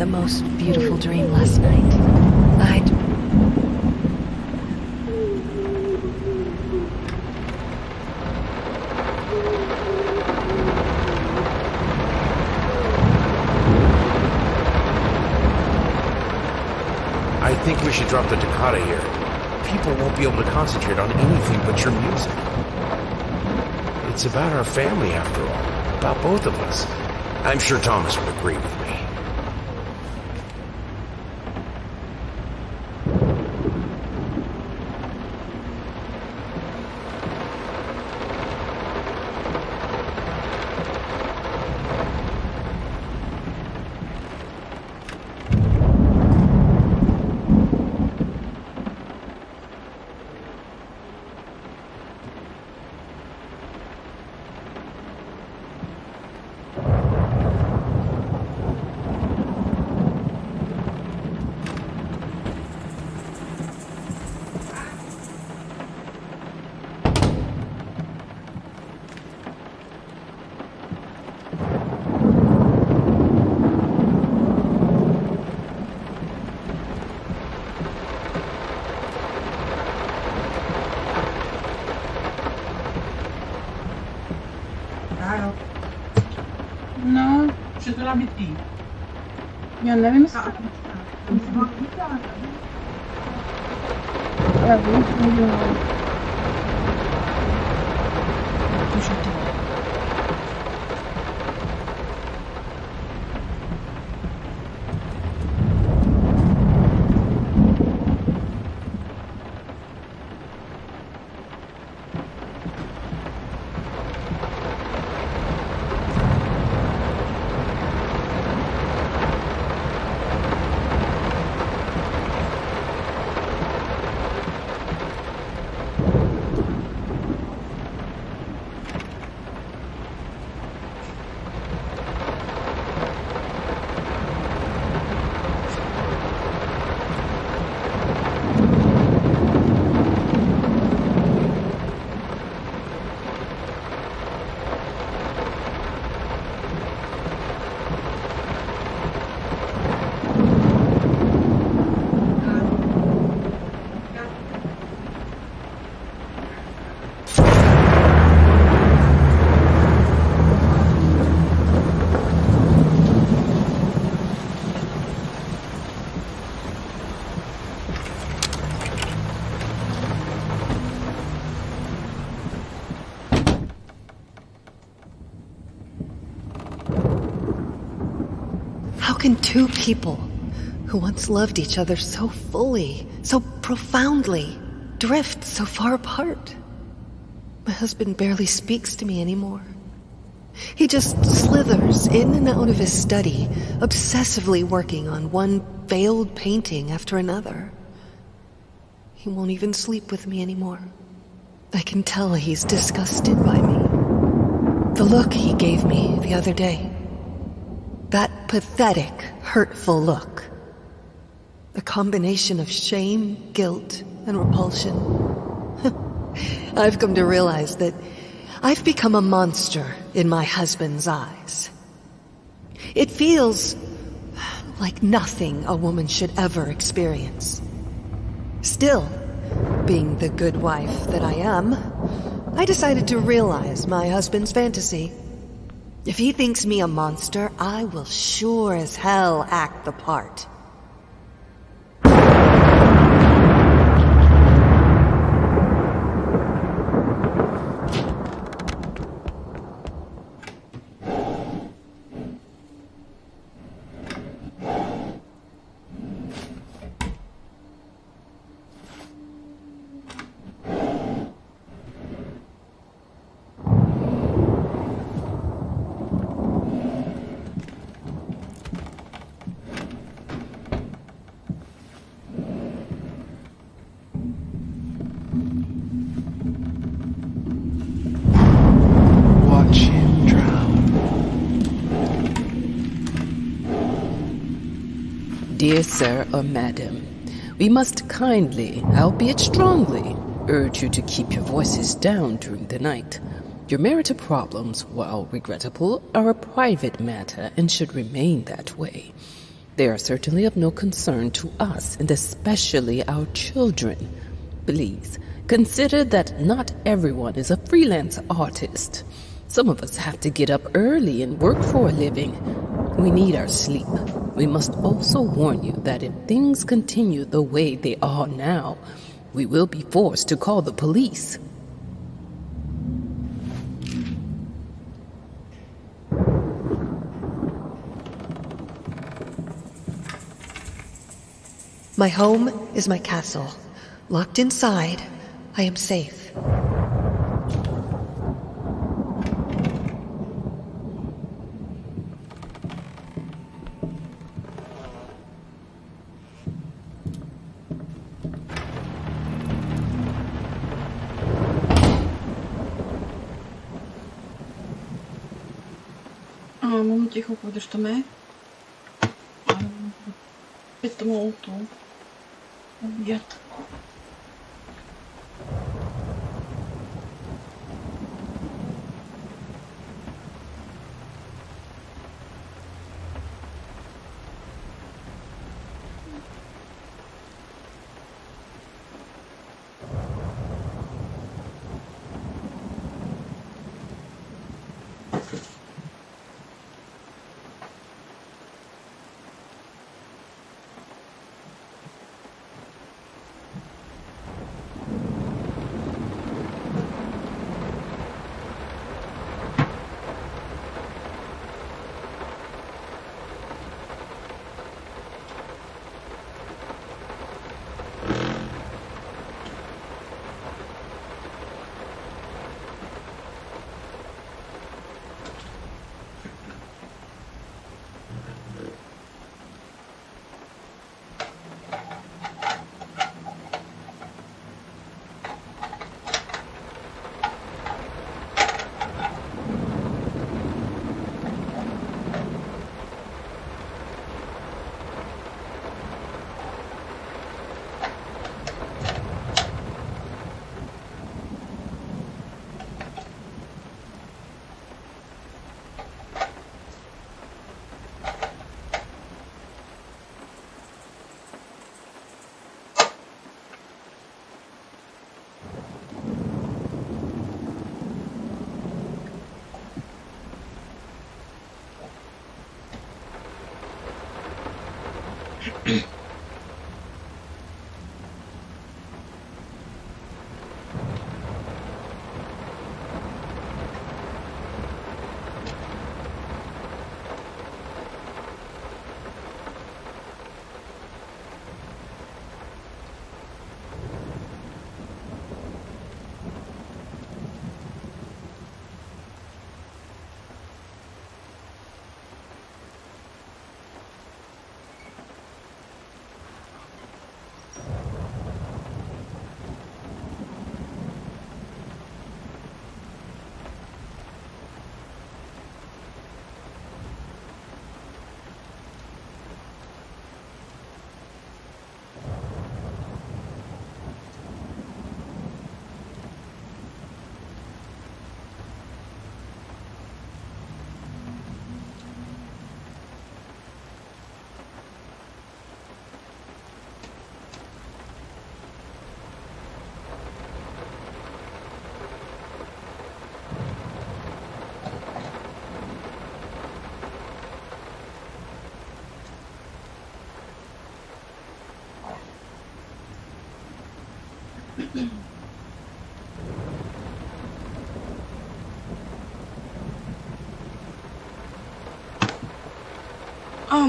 the most beautiful dream last night. I think we should drop the toccata here. People won't be able to concentrate on anything but your music. It's about our family, after all. About both of us. I'm sure Thomas would agree with me. No, ce te l'abiti. Ja ne vem, ja, How can two people who once loved each other so fully, so profoundly, drift so far apart? My husband barely speaks to me anymore. He just slithers in and out of his study, obsessively working on one failed painting after another. He won't even sleep with me anymore. I can tell he's disgusted by me. The look he gave me the other day. That pathetic, hurtful look. A combination of shame, guilt, and repulsion. I've come to realize that I've become a monster in my husband's eyes. It feels like nothing a woman should ever experience. Still, being the good wife that I am, I decided to realize my husband's fantasy. If he thinks me a monster, I will sure as hell act the part. Dear sir or madam, we must kindly, albeit strongly, urge you to keep your voices down during the night. Your marital problems, while regrettable, are a private matter and should remain that way. They are certainly of no concern to us, and especially our children. Please, consider that not everyone is a freelance artist. Some of us have to get up early and work for a living. We need our sleep. We must also warn you that if things continue the way they are now, we will be forced to call the police. My home is my castle. Locked inside, I am safe. Момент тихо подещаме. Питамото. Убият.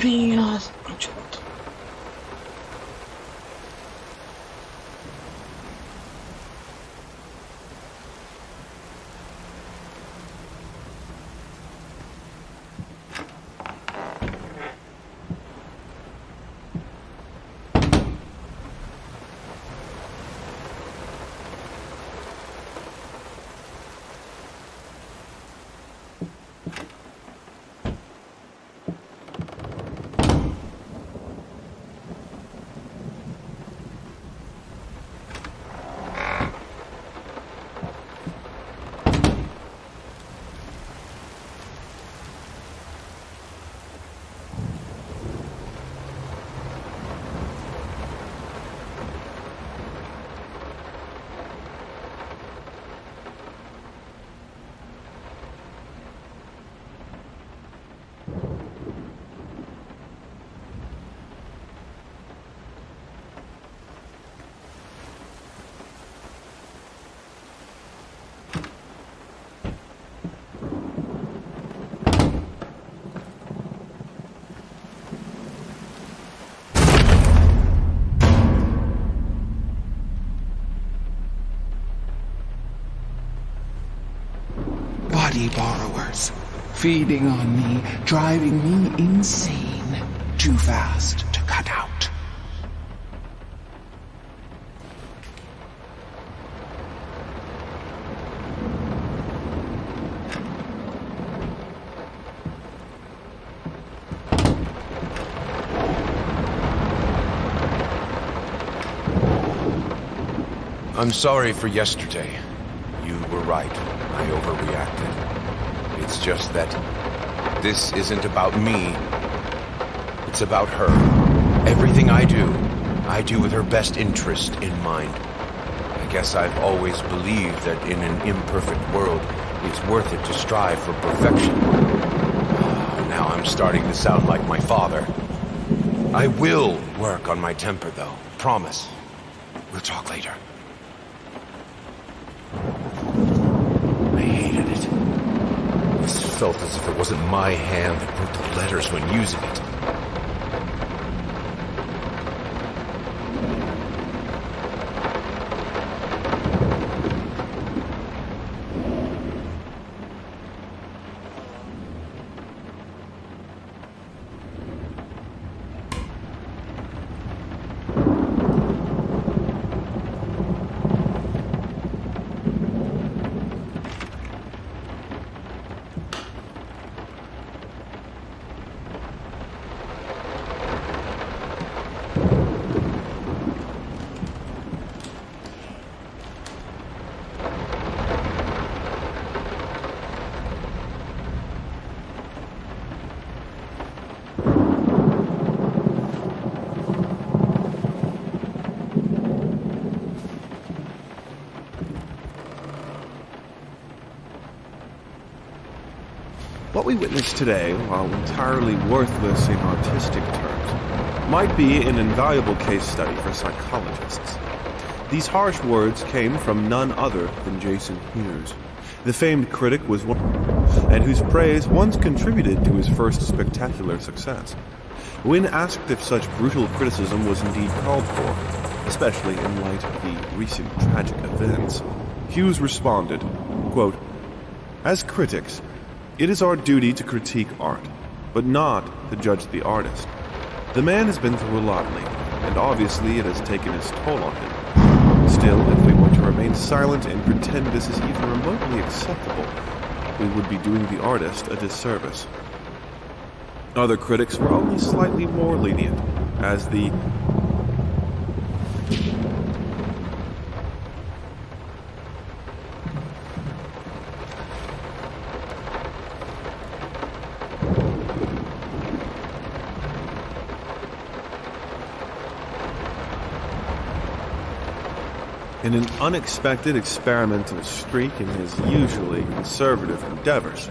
Блин, черт. body borrowers, feeding on me, driving me insane, too fast to cut out. I'm sorry for yesterday. You were right. I overreacted. It's just that this isn't about me. It's about her. Everything I do with her best interest in mind. I guess I've always believed that in an imperfect world, it's worth it to strive for perfection. Now I'm starting to sound like my father. I will work on my temper, though. Promise. We'll talk later. I hated it. This felt as if it wasn't my hand that wrote the letters when using it. What we witnessed today, while entirely worthless in artistic terms, might be an invaluable case study for psychologists. These harsh words came from none other than Jason Hughes. The famed critic was one, and whose praise once contributed to his first spectacular success. When asked if such brutal criticism was indeed called for, especially in light of the recent tragic events, Hughes responded, quote, "As critics, it is our duty to critique art, but not to judge the artist. The man has been through a lot lately, and obviously it has taken its toll on him. Still, if we were to remain silent and pretend this is even remotely acceptable, we would be doing the artist a disservice." Other critics were only slightly more lenient, as the in an unexpected experimental streak in his usually conservative endeavors,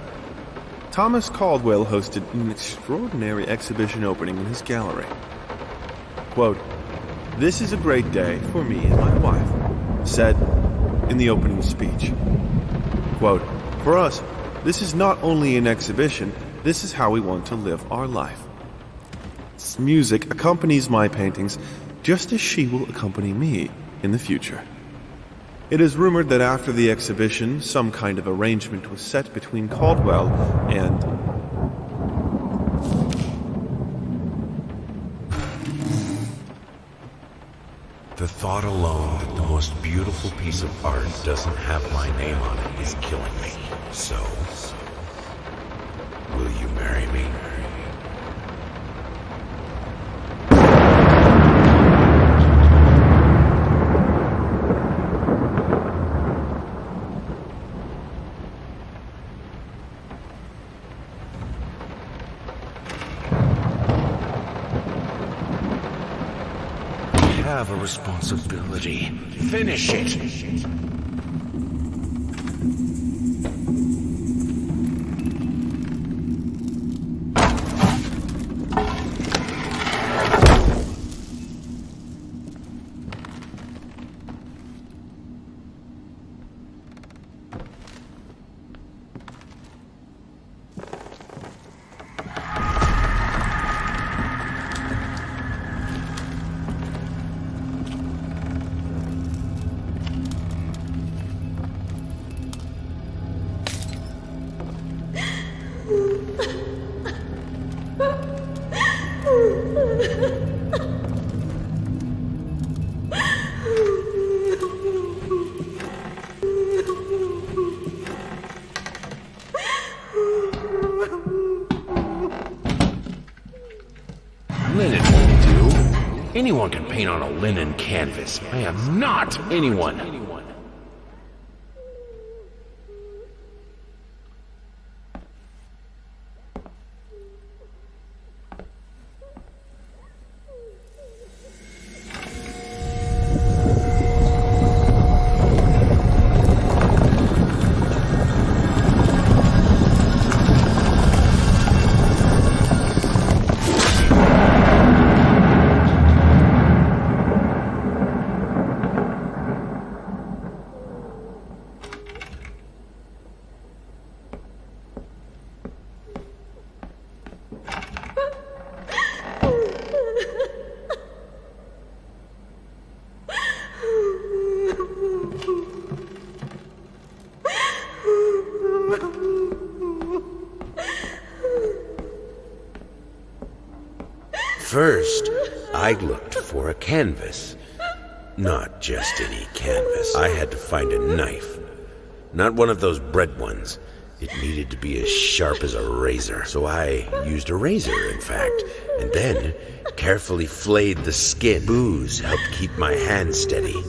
Thomas Caldwell hosted an extraordinary exhibition opening in his gallery. Quote, "This is a great day for me and my wife," said in the opening speech. Quote, "For us, this is not only an exhibition, this is how we want to live our life. Music accompanies my paintings just as she will accompany me in the future." It is rumored that after the exhibition, some kind of arrangement was set between Caldwell and The thought alone that the most beautiful piece of art doesn't have my name on it is killing me. So, will you marry me? Have a responsibility. Finish it! anyone can paint on a linen canvas. I am not anyone. First, I looked for a canvas. Not just any canvas. I had to find a knife. Not one of those bread ones. It needed to be as sharp as a razor. So I used a razor, in fact, and then carefully flayed the skin. Booze helped keep my hand steady.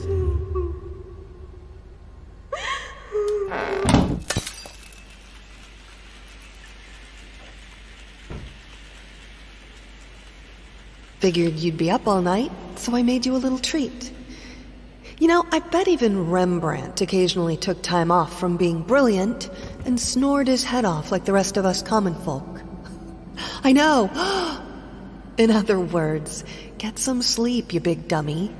Figured you'd be up all night, so I made you a little treat. You know, I bet even Rembrandt occasionally took time off from being brilliant and snored his head off like the rest of us common folk. I know! In other words, get some sleep, you big dummy.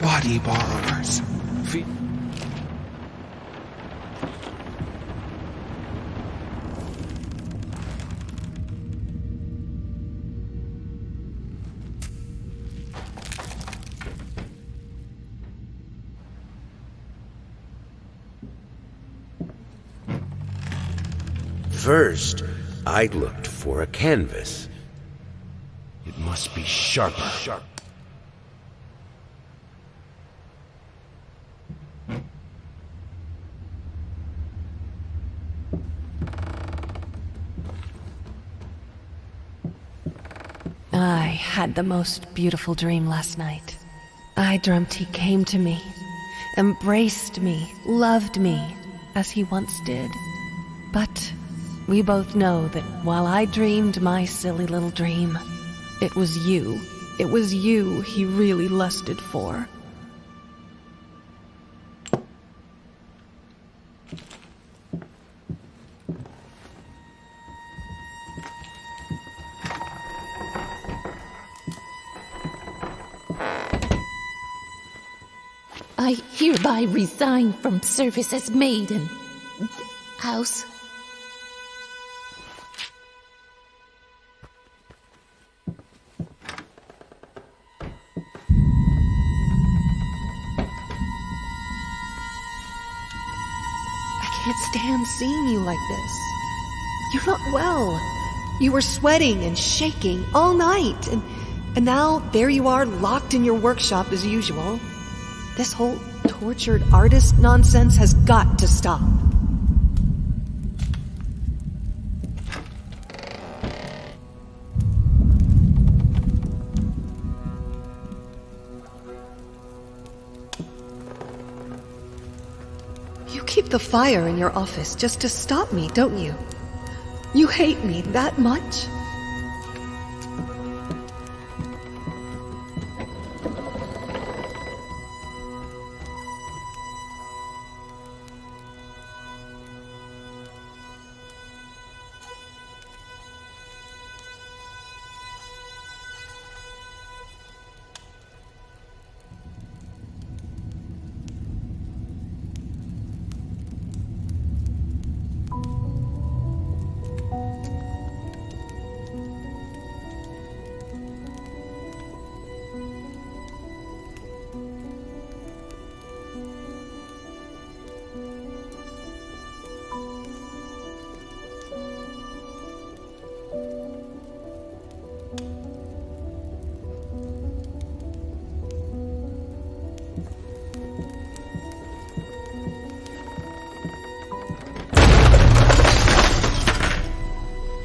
Body borrowers. First, I looked for a canvas. It must be sharper. I had the most beautiful dream last night. I dreamt he came to me, embraced me, loved me, as he once did. But we both know that while I dreamed my silly little dream, it was you he really lusted for. I hereby resign from service as maid in house. I can't stand seeing you like this. You're not well. You were sweating and shaking all night, and now there you are locked in your workshop as usual. This whole tortured artist nonsense has got to stop. You keep the fire in your office just to stop me, don't you? You hate me that much?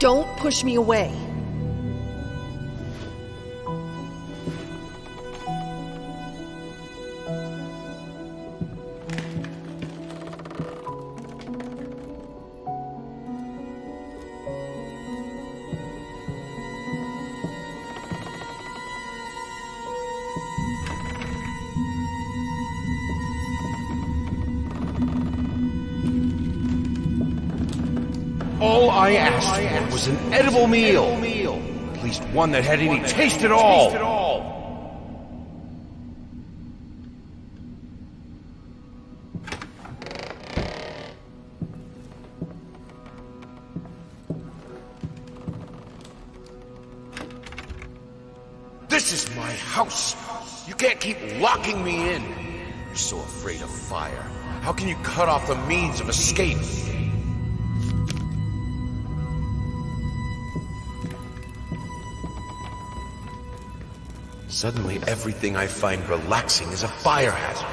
Don't push me away. All I asked for was an edible meal. At least one that had any taste at all. This is my house. You can't keep locking me in. You're so afraid of fire. How can you cut off the means of escape? Suddenly, everything I find relaxing is a fire hazard.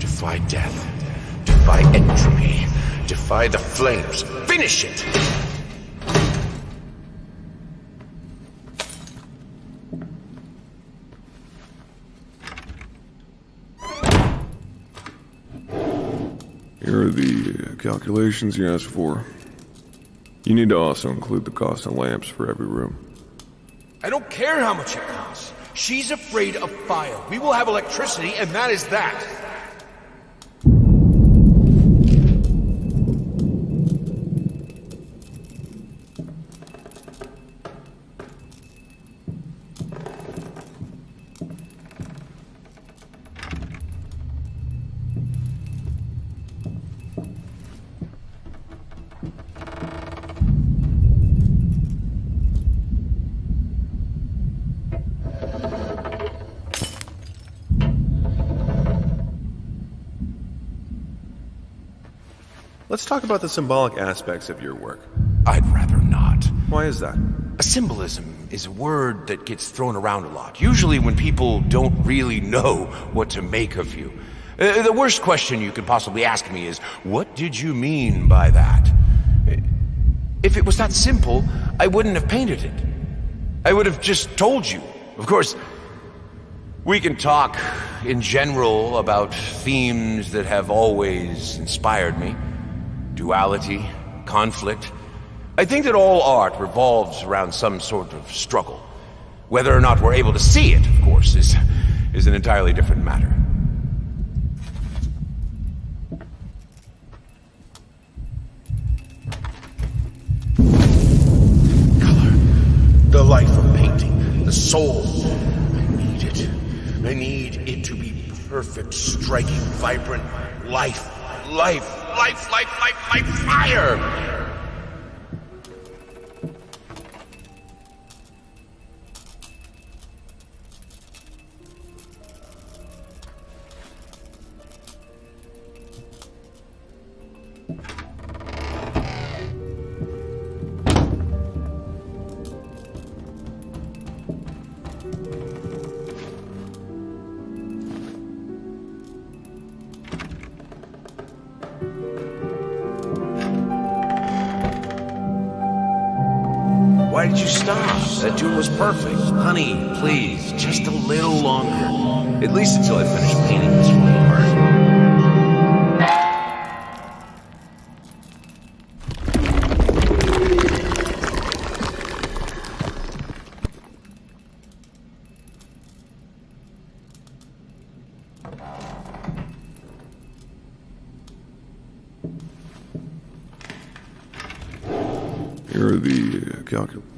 Defy death. Defy entropy. Defy the flames. Finish it! Here are the calculations you asked for. You need to also include the cost of lamps for every room. I don't care how much it costs. She's afraid of fire. We will have electricity, and that is that. Let's talk about the symbolic aspects of your work. I'd rather not. Why is that? A symbolism is a word that gets thrown around a lot, usually when people don't really know what to make of you. The worst question you could possibly ask me is, what did you mean by that? If it was that simple, I wouldn't have painted it. I would have just told you. Of course, we can talk in general about themes that have always inspired me. Duality, conflict. I think that all art revolves around some sort of struggle. Whether or not we're able to see it, of course, is an entirely different matter. Color. The life of painting. The soul. I need it. I need it to be perfect, striking, vibrant. Life. Fire! Why did you stop? That tune was perfect. Honey, please, just a little longer. At least until I finish painting this one part. Here are the calculations.